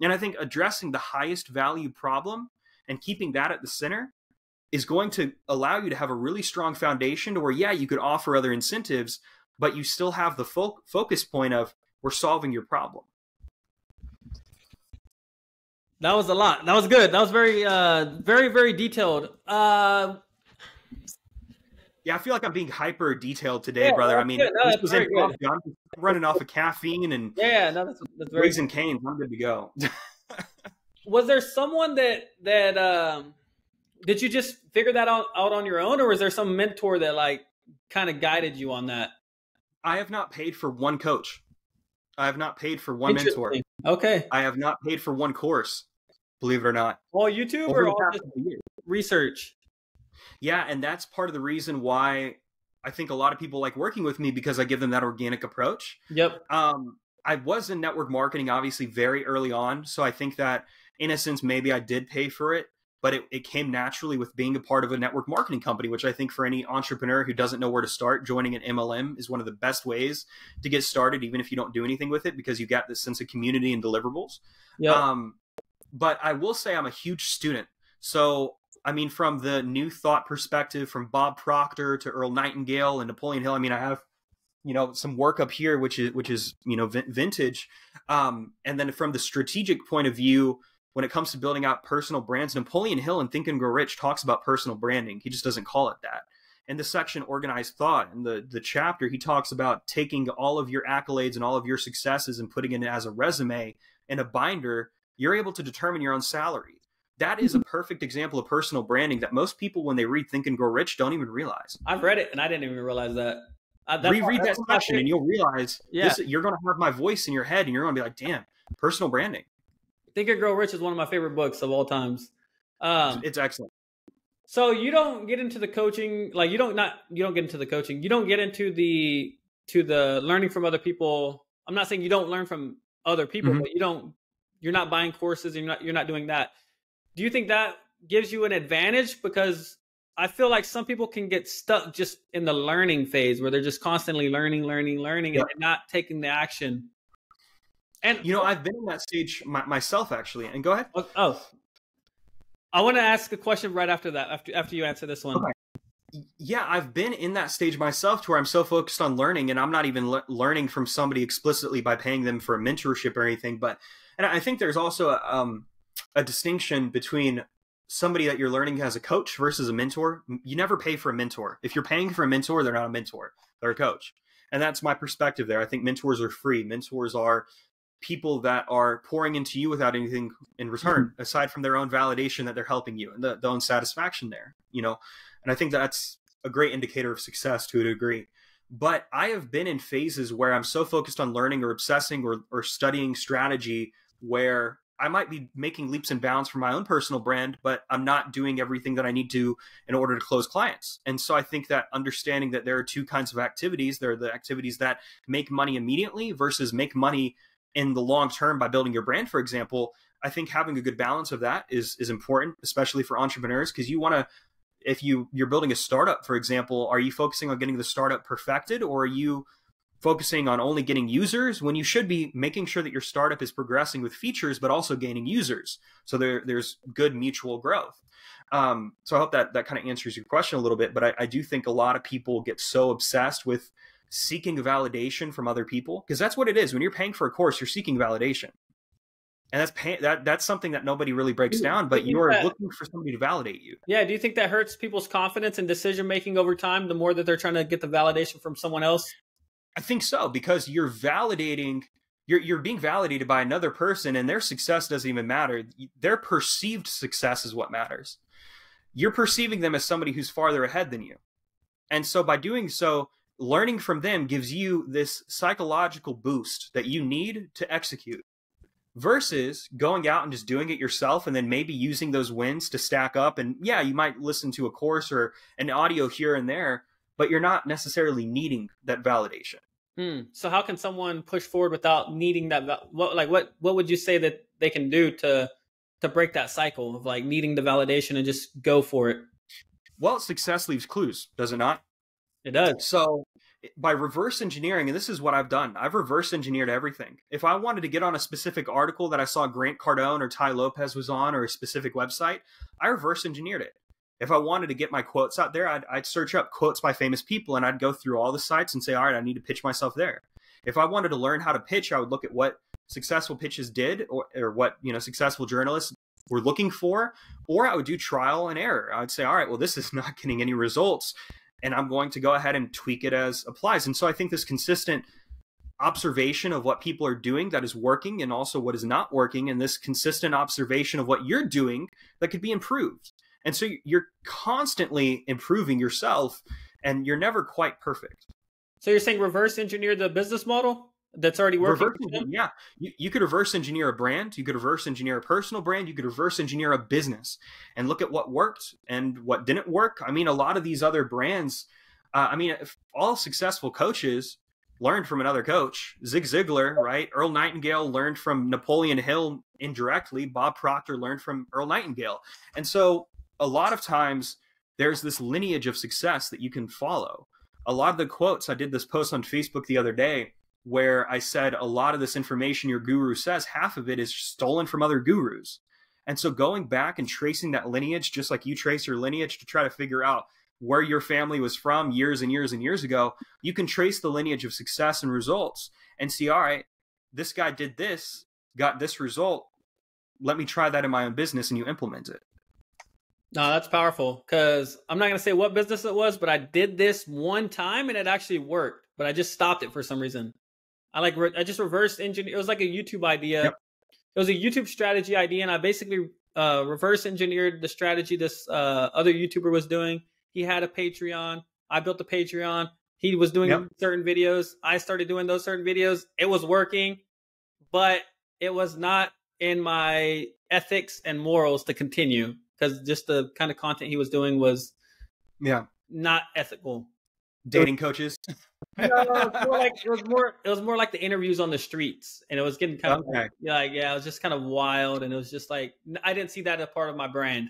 And I think addressing the highest value problem and keeping that at the center is going to allow you to have a really strong foundation to where, yeah, you could offer other incentives, but you still have the focus point of, we're solving your problem. That was a lot. That was good. That was very, very, very detailed. Yeah, I feel like I'm being hyper detailed today, brother. I mean, no, this was impromptu. I'm just running off of caffeine and no, that's very Raising Cane's. I'm good to go. Was there someone that did you just figure that out on your own, or was there some mentor that like kind of guided you on that? I have not paid for one coach. I have not paid for one mentor. Okay. I have not paid for one course, believe it or not. All YouTube or all just research? Yeah, and that's part of the reason why I think a lot of people like working with me, because I give them that organic approach. Yep. I was in network marketing, obviously, very early on. So I think that, in a sense, maybe I did pay for it, but it came naturally with being a part of a network marketing company, which I think for any entrepreneur who doesn't know where to start, joining an MLM is one of the best ways to get started, even if you don't do anything with it, because you got this sense of community and deliverables. Yep. But I will say I'm a huge student. So, I mean, from the New Thought perspective, from Bob Proctor to Earl Nightingale and Napoleon Hill, I mean, I have, some work up here, which is, vintage. And then from the strategic point of view, when it comes to building out personal brands, Napoleon Hill in Think and Grow Rich talks about personal branding. He just doesn't call it that. In the section Organized Thought, in the chapter, he talks about taking all of your accolades and all of your successes and putting it as a resume in a binder. You're able to determine your own salary. That is a perfect example of personal branding that most people, when they read Think and Grow Rich, don't even realize. I've read it and I didn't even realize that. Reread that section and you'll realize you're going to have my voice in your head and you're going to be like, damn, personal branding. Think and Grow Rich is one of my favorite books of all times. It's excellent. So you don't get into the coaching, like you don't get into the coaching. You don't get into the learning from other people. I'm not saying you don't learn from other people, but you're not buying courses and you're not doing that. Do you think that gives you an advantage? Because I feel like some people can get stuck just in the learning phase where they're just constantly learning, and not taking the action. And I've been in that stage myself, actually. And go ahead. Oh, I want to ask a question right after that, after you answer this one. Okay. Yeah, I've been in that stage myself to where I'm so focused on learning, and I'm not even learning from somebody explicitly by paying them for a mentorship or anything. And I think there's also a distinction between somebody that you're learning as a coach versus a mentor. You never pay for a mentor. If you're paying for a mentor, they're not a mentor. They're a coach. And that's my perspective there. I think mentors are free. Mentors are people that are pouring into you without anything in return, aside from their own validation that they're helping you and the own satisfaction there, And I think that's a great indicator of success to a degree. But I have been in phases where I'm so focused on learning or obsessing or studying strategy where I might be making leaps and bounds for my own personal brand, but I'm not doing everything that I need to in order to close clients. And so I think that understanding that there are two kinds of activities, there are the activities that make money immediately versus make money in the long term by building your brand, for example. I think having a good balance of that is important, especially for entrepreneurs, because you want to, if you're building a startup, for example, are you focusing on getting the startup perfected, or are you focusing on only getting users, when you should be making sure that your startup is progressing with features, but also gaining users? So there's good mutual growth. So I hope that kind of answers your question a little bit, but I do think a lot of people get so obsessed with seeking validation from other people, because that's what it is. When you're paying for a course, you're seeking validation. And that's something that nobody really breaks down, but you are looking for somebody to validate you. Yeah. Do you think that hurts people's confidence and decision-making over time, the more that they're trying to get the validation from someone else? I think so, because you're being validated by another person, and their success doesn't even matter. Their perceived success is what matters. You're perceiving them as somebody who's farther ahead than you. And so by doing so, learning from them gives you this psychological boost that you need to execute, versus going out and just doing it yourself and then maybe using those wins to stack up. And yeah, you might listen to a course or an audio here and there, but you're not necessarily needing that validation. So how can someone push forward without needing that? What would you say that they can do to break that cycle of like needing the validation and just go for it? Well, success leaves clues, does it not? It does. So by reverse engineering, and this is what I've done, I've reverse engineered everything. If I wanted to get on a specific article that I saw Grant Cardone or Ty Lopez was on, or a specific website, I reverse engineered it. If I wanted to get my quotes out there, I'd search up quotes by famous people, and I'd go through all the sites and say, all right, I need to pitch myself there. If I wanted to learn how to pitch, I would look at what successful pitches did, or what, successful journalists were looking for, or I would do trial and error. I would say, all right, well, this is not getting any results, and I'm going to go ahead and tweak it as applies. And so I think this consistent observation of what people are doing that is working and also what is not working, and this consistent observation of what you're doing that could be improved. And so you're constantly improving yourself, and you're never quite perfect. So you're saying reverse engineer the business model that's already working? Yeah. You could reverse engineer a brand. You could reverse engineer a personal brand. You could reverse engineer a business and look at what worked and what didn't work. I mean, a lot of these other brands, if all successful coaches learned from another coach. Zig Ziglar, right? Earl Nightingale learned from Napoleon Hill indirectly. Bob Proctor learned from Earl Nightingale. And so a lot of times there's this lineage of success that you can follow. A lot of the quotes, I did this post on Facebook the other day where I said a lot of this information your guru says, half of it is stolen from other gurus. And so going back and tracing that lineage, just like you trace your lineage to try to figure out where your family was from years and years and years ago, you can trace the lineage of success and results and see, all right, this guy did this, got this result. Let me try that in my own business, and you implement it. No, that's powerful, because I'm not going to say what business it was, but I did this one time and it actually worked, but I just stopped it for some reason. I just reverse engineered. It was like a YouTube idea. Yep. It was a YouTube strategy idea, and I basically reverse engineered the strategy this other YouTuber was doing. He had a Patreon. I built a Patreon. He was doing certain videos. I started doing those certain videos. It was working, but it was not in my ethics and morals to continue, because just the kind of content he was doing was not ethical. Dating coaches. No, it was more like the interviews on the streets, and it was getting kind of it was just kind of wild, and it was just like I didn't see that as part of my brand.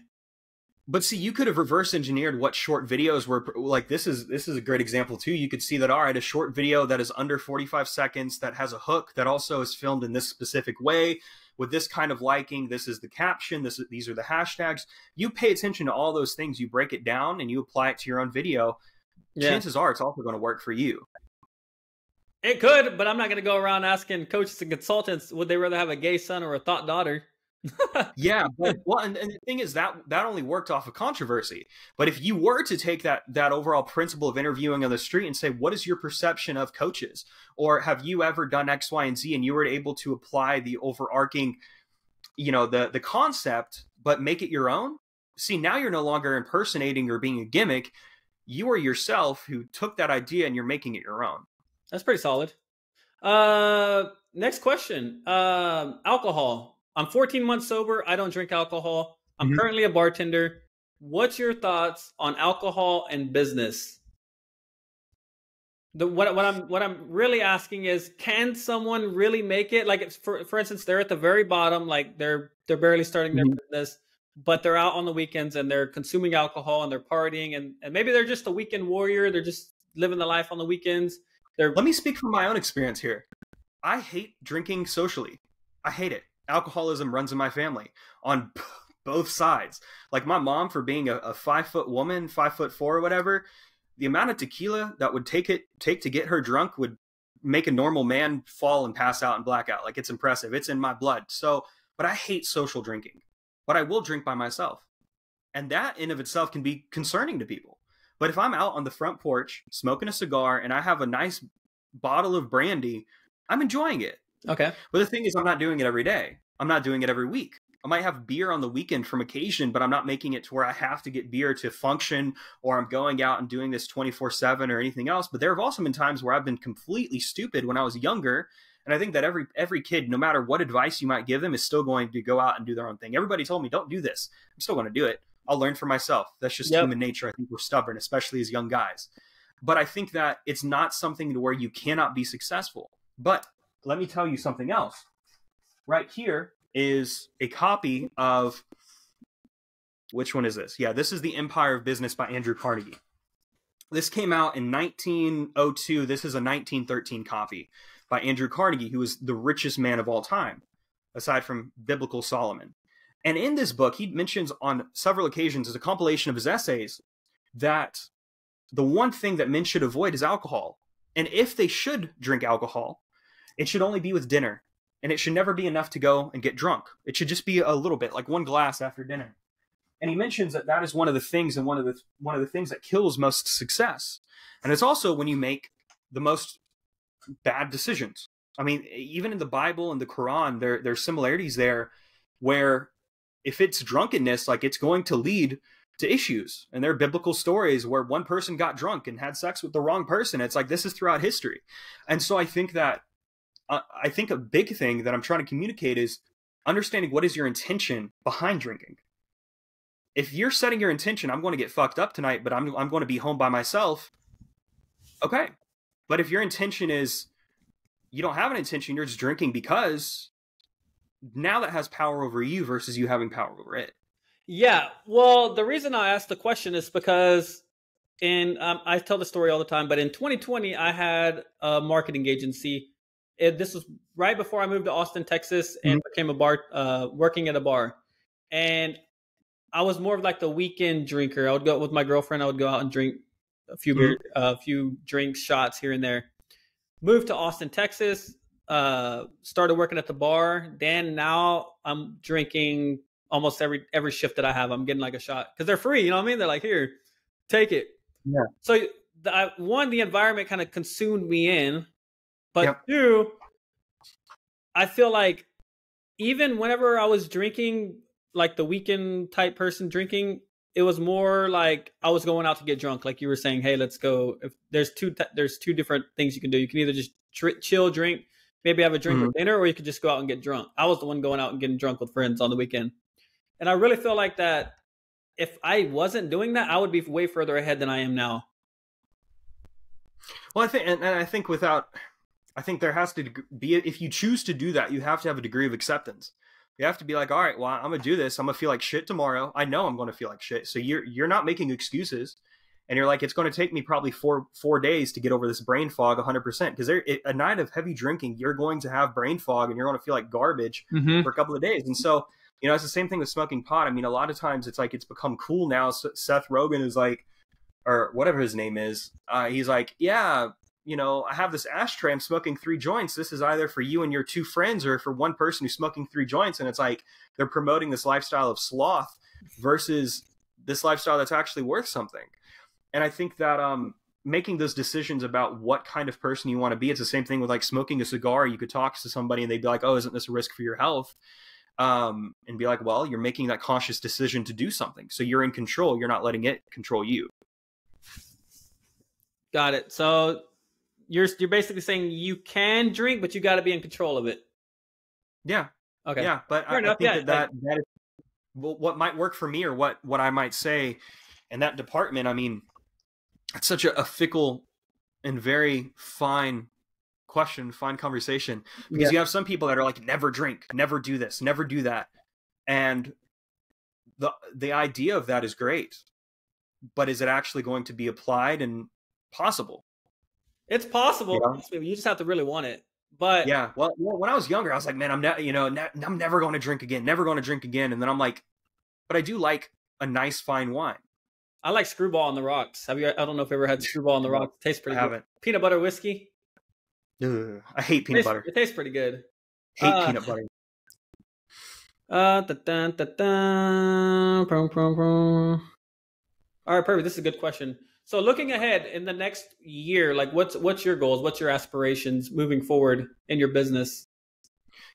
But see, you could have reverse engineered what short videos were like. This is a great example too. You could see that, all right, a short video that is under 45 seconds that has a hook that also is filmed in this specific way with this kind of liking. This is the caption. These are the hashtags. You pay attention to all those things. You break it down and you apply it to your own video. Chances are it's also going to work for you. It could, but I'm not going to go around asking coaches and consultants, would they rather have a gay son or a thought daughter? Yeah, but and the thing is that only worked off of controversy. But if you were to take that overall principle of interviewing on the street and say, what is your perception of coaches? Or have you ever done X, Y, and Z, and you were able to apply the overarching, the concept, but make it your own? See, now you're no longer impersonating or being a gimmick. You are yourself who took that idea and you're making it your own. That's pretty solid. Next question. Alcohol. I'm 14 months sober. I don't drink alcohol. I'm currently a bartender. What's your thoughts on alcohol and business? What I'm really asking is, can someone really make it? Like, for instance, they're at the very bottom, like they're barely starting their business, but they're out on the weekends and they're consuming alcohol and they're partying, and maybe they're just a weekend warrior. They're just living the life on the weekends. Let me speak from my own experience here. I hate drinking socially. I hate it. Alcoholism runs in my family on both sides. Like my mom, for being a 5-foot woman, 5'4" or whatever, the amount of tequila that would take to get her drunk would make a normal man fall and pass out and black out. Like, it's impressive. It's in my blood. So, but I hate social drinking, but I will drink by myself. And that in of itself can be concerning to people. But if I'm out on the front porch smoking a cigar and I have a nice bottle of brandy, I'm enjoying it. Okay. But the thing is, I'm not doing it every day. I'm not doing it every week. I might have beer on the weekend from occasion, but I'm not making it to where I have to get beer to function, or I'm going out and doing this 24/7 or anything else. But there have also been times where I've been completely stupid when I was younger. And I think that every kid, no matter what advice you might give them, is still going to go out and do their own thing. Everybody told me, don't do this. I'm still going to do it. I'll learn for myself. That's just human nature. I think we're stubborn, especially as young guys. But I think that it's not something to where you cannot be successful. But let me tell you something else. Right here is a copy of, which one is this? Yeah, this is The Empire of Business by Andrew Carnegie. This came out in 1902. This is a 1913 copy by Andrew Carnegie, who was the richest man of all time, aside from biblical Solomon. And in this book, he mentions on several occasions, as a compilation of his essays, that the one thing that men should avoid is alcohol. And if they should drink alcohol, it should only be with dinner. and it should never be enough to go and get drunk. It should just be a little bit, like one glass after dinner. And he mentions that that is one of the things, and one of the things that kills most success. And it's also when you make the most bad decisions. I mean, even in the Bible and the Quran, there's similarities there where if it's drunkenness, like it's going to lead to issues. And there are biblical stories where one person got drunk and had sex with the wrong person. It's like, this is throughout history. And so I think a big thing that I'm trying to communicate is understanding what is your intention behind drinking. If you're setting your intention, I'm going to get fucked up tonight, but I'm going to be home by myself. Okay. But if your intention is, you don't have an intention, you're just drinking because, now that has power over you versus you having power over it. Yeah. Well, the reason I asked the question is because I tell the story all the time, but in 2020, I had a marketing agency. This was right before I moved to Austin, Texas, and became working at a bar. And I was more of like the weekend drinker. I would go with my girlfriend. I would go out and drink a few beer, a few drinks, shots here and there. Moved to Austin, Texas. Started working at the bar. Then now I'm drinking almost every shift that I have. I'm getting like a shot because they're free. You know what I mean? They're like, here, take it. Yeah. So one, the environment kind of consumed me in, but two, I feel like even whenever I was drinking, like the weekend type person drinking, it was more like I was going out to get drunk. Like you were saying, hey, let's go. If there's two different things you can do. You can either just chill, drink, maybe have a drink with dinner, or you could just go out and get drunk. I was the one going out and getting drunk with friends on the weekend. And I really feel like that if I wasn't doing that, I would be way further ahead than I am now. Well, I think there has to be, if you choose to do that, you have to have a degree of acceptance. You have to be like, all right, well, I'm going to do this. I'm going to feel like shit tomorrow. I know I'm going to feel like shit. So you're not making excuses. And you're like, it's going to take me probably four days to get over this brain fog 100%. Because a night of heavy drinking, you're going to have brain fog and you're going to feel like garbage for a couple of days. And so, it's the same thing with smoking pot. I mean, a lot of times it's like, it's become cool now. So Seth Rogen is like, or whatever his name is. He's like, yeah, I have this ashtray. I'm smoking 3 joints. This is either for you and your 2 friends or for one person who's smoking 3 joints. And it's like, they're promoting this lifestyle of sloth versus this lifestyle that's actually worth something. And I think that making those decisions about what kind of person you want to be, it's the same thing with like smoking a cigar. You could talk to somebody and they'd be like, oh, isn't this a risk for your health? And be like, well, you're making that conscious decision to do something. So you're in control. You're not letting it control you. Got it. So you're basically saying you can drink, but you got to be in control of it. Yeah. Okay. Yeah. But I think that is what might work for me, or what I might say in that department. I mean, it's such a fickle and very fine question, fine conversation, because you have some people that are like, never drink, never do this, never do that. And the idea of that is great, but is it actually going to be applied and possible? It's possible. You just have to really want it. But yeah, well, when I was younger, I was like, man, I'm never going to drink again, never going to drink again. And then I'm like, but I do like a nice fine wine. I like Screwball on the Rocks. I don't know if you ever had Screwball on the Rocks. It tastes pretty good. Haven't. Peanut butter whiskey. Ugh, I hate peanut butter. It tastes pretty good. Hate peanut butter. All right, perfect. This is a good question. So looking ahead in the next year, like what's your goals? What's your aspirations moving forward in your business?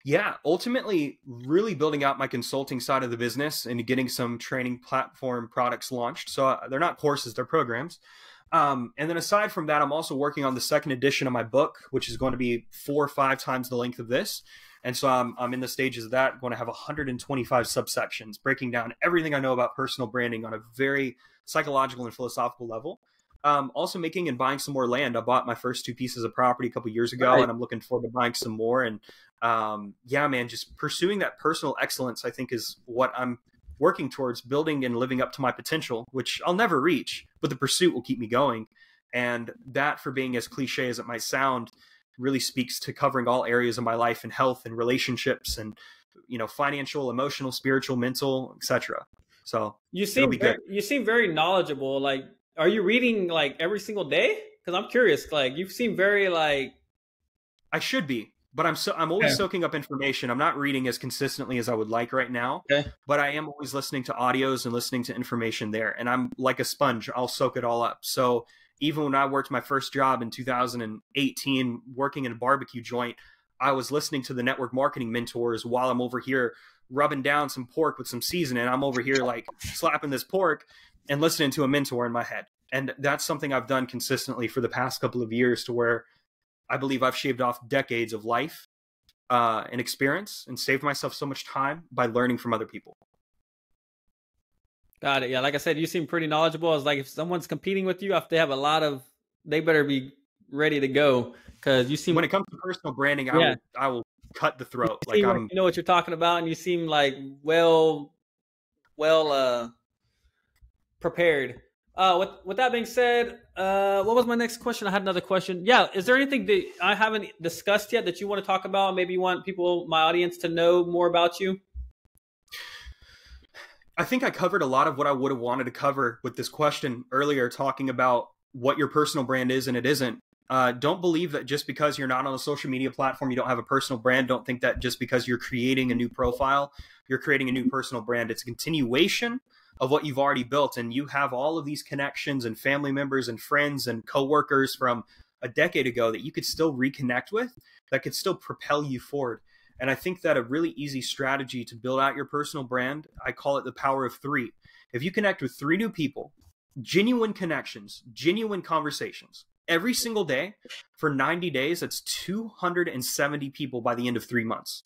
Yeah, ultimately really building out my consulting side of the business and getting some training platform products launched. So they're not courses, they're programs. And then aside from that, I'm also working on the 2nd edition of my book, which is going to be 4 or 5 times the length of this. And so I'm in the stages of that, going to have 125 subsections, breaking down everything I know about personal branding on a very psychological and philosophical level. Also making and buying some more land. I bought my first 2 pieces of property a couple years ago, and I'm looking forward to buying some more. And yeah, man, just pursuing that personal excellence, I think, is what I'm working towards, building and living up to my potential, which I'll never reach, but the pursuit will keep me going. And that, for being as cliche as it might sound, really speaks to covering all areas of my life and health and relationships and, financial, emotional, spiritual, mental, etc. So you seem very knowledgeable. Like, are you reading like every single day? Because I'm curious. Like, you seem very like. I should be, but I'm always soaking up information. I'm not reading as consistently as I would like right now, but I am always listening to audios and listening to information there. And I'm like a sponge. I'll soak it all up. So even when I worked my first job in 2018, working in a barbecue joint, I was listening to the network marketing mentors while I'm over here rubbing down some pork with some seasoning. I'm over here like slapping this pork and listening to a mentor in my head. And that's something I've done consistently for the past couple of years, to where I believe I've shaved off decades of life and experience and saved myself so much time by learning from other people. Got it. Yeah, like I said, you seem pretty knowledgeable. I was like, if someone's competing with you, if they have they better be ready to go, because you seem. When it comes to personal branding, I will cut the throat. You know what you're talking about, and you seem like well prepared. With that being said, what was my next question? I had another question. Yeah, is there anything that I haven't discussed yet that you want to talk about? Maybe you want my audience, to know more about you? I think I covered a lot of what I would have wanted to cover with this question earlier, talking about what your personal brand is and it isn't. Don't believe that just because you're not on a social media platform, you don't have a personal brand. Don't think that just because you're creating a new profile, you're creating a new personal brand. It's a continuation of what you've already built. And you have all of these connections and family members and friends and coworkers from a decade ago that you could still reconnect with, that could still propel you forward. And I think that a really easy strategy to build out your personal brand, I call it the power of 3. If you connect with 3 new people, genuine connections, genuine conversations, every single day for 90 days, that's 270 people by the end of 3 months.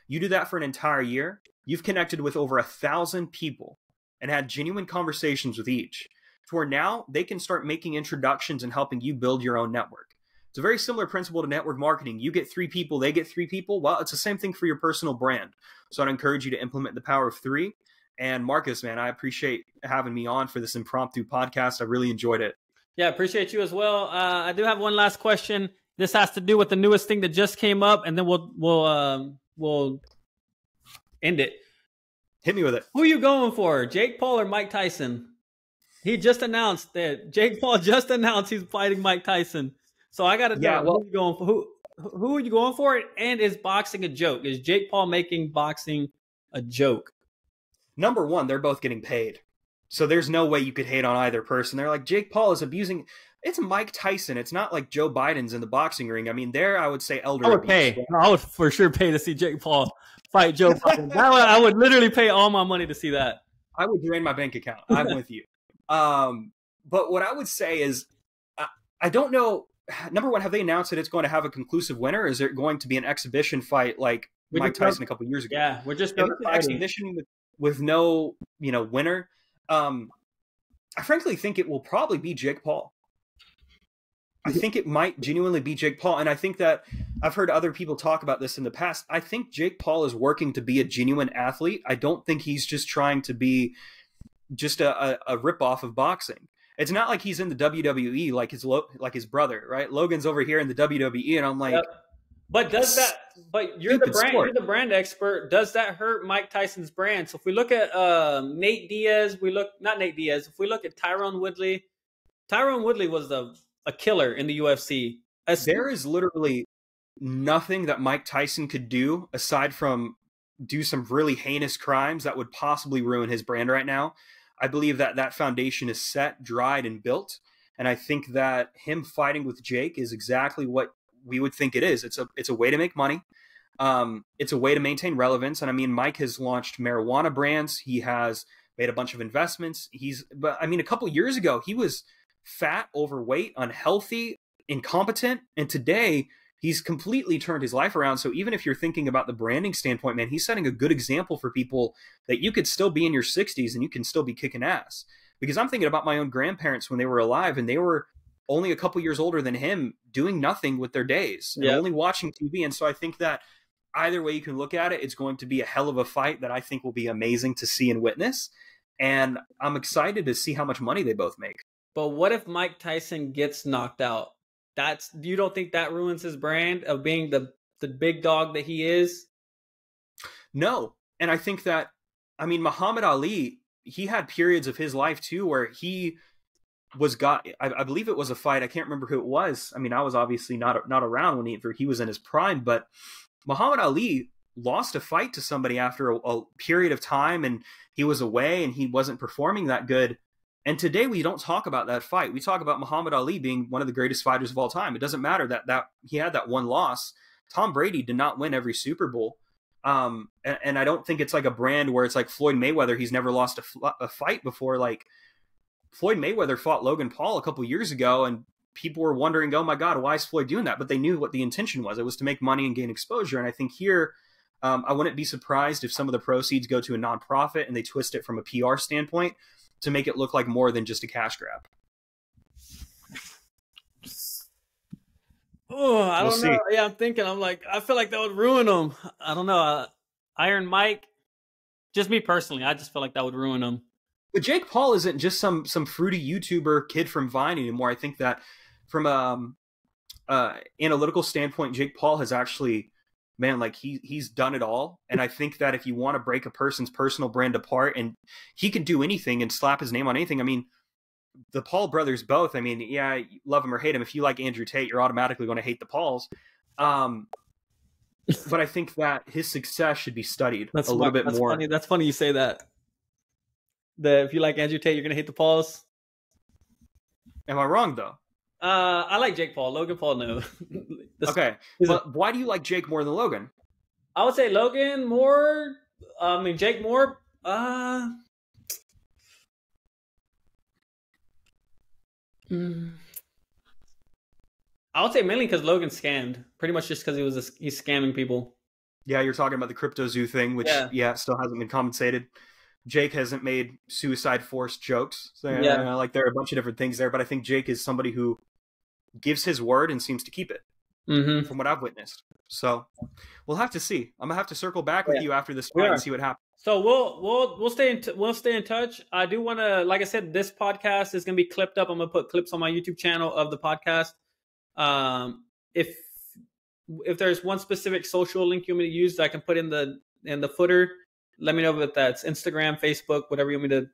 You do that for an entire year, you've connected with over 1,000 people and had genuine conversations with each, to where now they can start making introductions and helping you build your own network. It's a very similar principle to network marketing. You get 3 people, they get 3 people. Well, it's the same thing for your personal brand. So I'd encourage you to implement the power of 3. And Marcus, man, I appreciate having me on for this impromptu podcast. I really enjoyed it. Yeah, appreciate you as well. I do have one last question. This has to do with the newest thing that just came up, and then we'll end it. Hit me with it. Who are you going for, Jake Paul or Mike Tyson? He just announced that Jake Paul just announced he's fighting Mike Tyson. So I got to know, who are you going for? Who are you going for? And is boxing a joke? Is Jake Paul making boxing a joke? Number one, they're both getting paid. So there's no way you could hate on either person. They're like, Jake Paul is abusing. It's Mike Tyson. It's not like Joe Biden's in the boxing ring. I mean, there I would say elder abuse. Pay. I would for sure pay to see Jake Paul fight Joe Biden. I would literally pay all my money to see that. I would drain my bank account. I'm with you. But what I would say is, I don't know. Number one, have they announced that it's going to have a conclusive winner? Or is it going to be an exhibition fight like Mike Tyson a couple years ago? Yeah, we're just an exhibition with no winner. I frankly think it will probably be Jake Paul. I think it might genuinely be Jake Paul. And I think that I've heard other people talk about this in the past. I think Jake Paul is working to be a genuine athlete. I don't think he's just trying to be just a ripoff of boxing. It's not like he's in the WWE like his brother, right? Logan's over here in the WWE, and I'm like, But does that? But you're the brand. You're the brand expert. Does that hurt Mike Tyson's brand? So if we look at Nate Diaz, If we look at Tyron Woodley was a killer in the UFC. There is literally nothing that Mike Tyson could do aside from do some really heinous crimes that would possibly ruin his brand right now. I believe that foundation is set, dried, and built. And I think that him fighting with Jake is exactly what we would think it is. It's a way to make money. It's a way to maintain relevance. And I mean, Mike has launched marijuana brands. He has made a bunch of investments. But I mean, a couple years ago, he was fat, overweight, unhealthy, incompetent. And today he's completely turned his life around. So even if you're thinking about the branding standpoint, man, he's setting a good example for people that you could still be in your 60s and you can still be kicking ass. Because I'm thinking about my own grandparents when they were alive, and they were only a couple years older than him, doing nothing with their days and only watching TV. And so I think that either way you can look at it, it's going to be a hell of a fight that I think will be amazing to see and witness. And I'm excited to see how much money they both make. But what if Mike Tyson gets knocked out? You don't think that ruins his brand of being the big dog that he is? No. And I think that, I mean, Muhammad Ali, he had periods of his life too where he I believe it was a fight. I can't remember who it was. I mean, I was obviously not around when he was in his prime, but Muhammad Ali lost a fight to somebody after a period of time, and he was away and he wasn't performing that good. And today we don't talk about that fight. We talk about Muhammad Ali being one of the greatest fighters of all time. It doesn't matter that he had that one loss. Tom Brady did not win every Super Bowl. And I don't think it's like a brand where it's like Floyd Mayweather. He's never lost a fight before. Like Floyd Mayweather fought Logan Paul a couple years ago, and people were wondering, oh my God, why is Floyd doing that? But they knew what the intention was. It was to make money and gain exposure. And I think here, I wouldn't be surprised if some of the proceeds go to a nonprofit and they twist it from a PR standpoint to make it look like more than just a cash grab. Oh, I don't know. Yeah, I'm thinking. I feel like that would ruin him. I don't know. Iron Mike, just me personally, I just feel like that would ruin him. But Jake Paul isn't just some fruity YouTuber kid from Vine anymore. I think that from a analytical standpoint, Jake Paul has actually, man, like he's done it all. And I think that if you want to break a person's personal brand apart, and he can do anything and slap his name on anything. I mean, the Paul brothers both, I mean, yeah, you love him or hate him. If you like Andrew Tate, you're automatically going to hate the Pauls. But I think that his success should be studied a little bit more. Funny. That's funny you say that. That if you like Andrew Tate, you're going to hate the Pauls. Am I wrong, though? I like Jake Paul. Logan Paul, no. Okay, but why do you like Jake more than Logan? I would say Logan more. Jake more. I would say mainly because Logan scammed. Pretty much just because he's scamming people. Yeah, you're talking about the Crypto Zoo thing, which still hasn't been compensated. Jake hasn't made suicide force jokes. So, like there are a bunch of different things there, but I think Jake is somebody who gives his word and seems to keep it. Mm-hmm. From what I've witnessed. So we'll have to see. I'm gonna have to circle back with you after this fight and see what happens. So we'll stay in touch. I do want to, like I said, this podcast is gonna be clipped up. I'm gonna put clips on my YouTube channel of the podcast. If there's one specific social link you want me to use that I can put in the footer, let me know if that's Instagram, Facebook, whatever you want me to,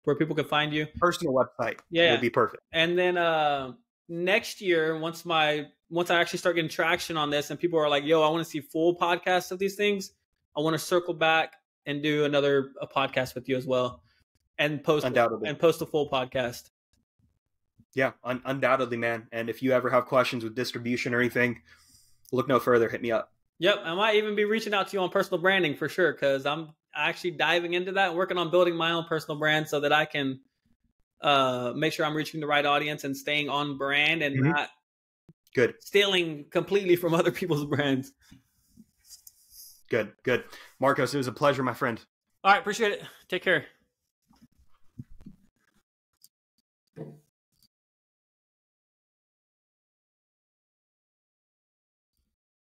where people can find you. Personal website. Yeah, would be perfect. And then next year, once I actually start getting traction on this and people are like, yo, I want to see full podcasts of these things, I want to circle back and do a podcast with you as well, and post a full podcast. Yeah, undoubtedly, man. And if you ever have questions with distribution or anything, look no further. Hit me up. Yep, I might even be reaching out to you on personal branding for sure, because I'm actually diving into that and working on building my own personal brand so that I can make sure I'm reaching the right audience and staying on brand and not stealing completely from other people's brands. Good. Marcos, it was a pleasure, my friend. All right, appreciate it. Take care.